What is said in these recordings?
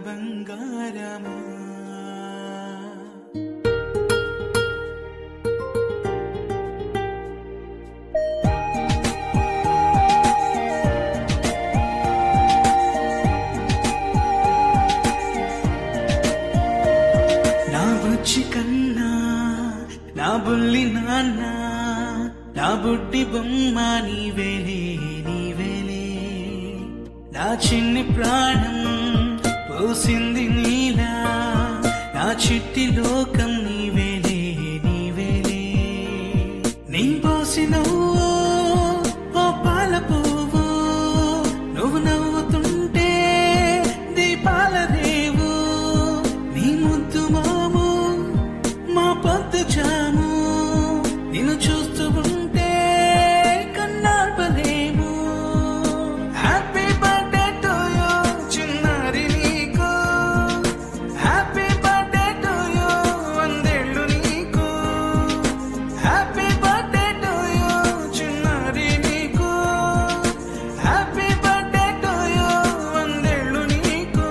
బంగారమా నా బుజ్జి కన్నా నా బుల్లి నాన్న నా బుడ్డి బొమ్మ నీవేలే నీవేలే నా చిన్ని ప్రాణం పోసింది నీలా నా చిట్టి లోకం నీవేలే నీవేలే నీ పోసినవు ఓ పాల పువ్వు నువ్వు నవ్వుతుంటే దీపాల రేవు నీ ముద్దు మాము మా పొద్దు జాము నిన్ను చూస్తూ ఉంటే కన్నార్పలేము హ్యాపీ బర్త్డే టు యూ చిన్నారి నీకు హ్యాపీ బర్త్డే టు యూ వందేళ్ళు నీకు హ్యాపీ బర్త్డే టు యూ చిన్నారి నీకు హ్యాపీ బర్త్డే టు యూ వందేళ్ళు నీకు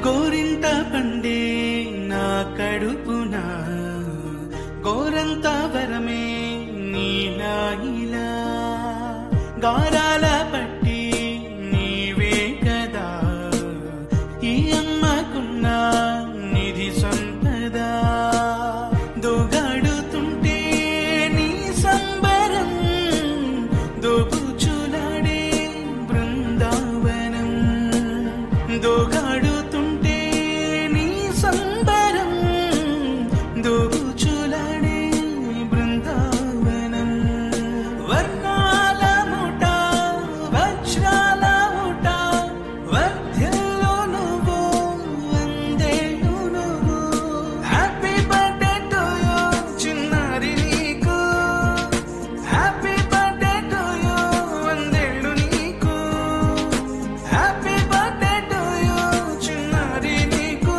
గోరింట పండే నా కడుపున గోరంత వరమే నీలా ఇలా గారాల పట్టి నీవే కదా ఈ అమ్మకున్న నిధి సంపదా దోగాడుతుంటే నీ సంబరం దోబుచులాడే బృందావనం దోగాడుతుంటే నీ సంబరం దోబుచులాడే బృందావనం వర్ణాల ముఠ వజ్రాల ముఠ వర్ధిల్లు నువ్వు వందేళ్ళు నువ్వు హ్యాపీ బర్త్డే టు యూ చిన్నారి నీకు హ్యాపీ బర్త్డే టు యూ వందేళ్ళు నీకు హ్యాపీ బర్త్డే టు యూ చిన్నారి నీకు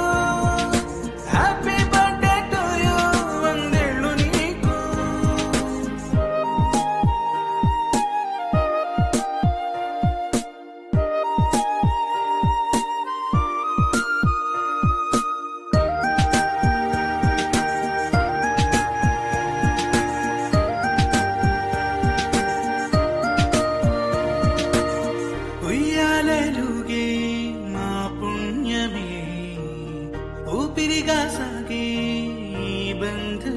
హ్యాపీ బర్త్డే టు యూ వందేళ్ళు నీకు ఉయ్యాలలుగే మా పుణ్యమే ఊపిరిగా సాగే ఈ బంధం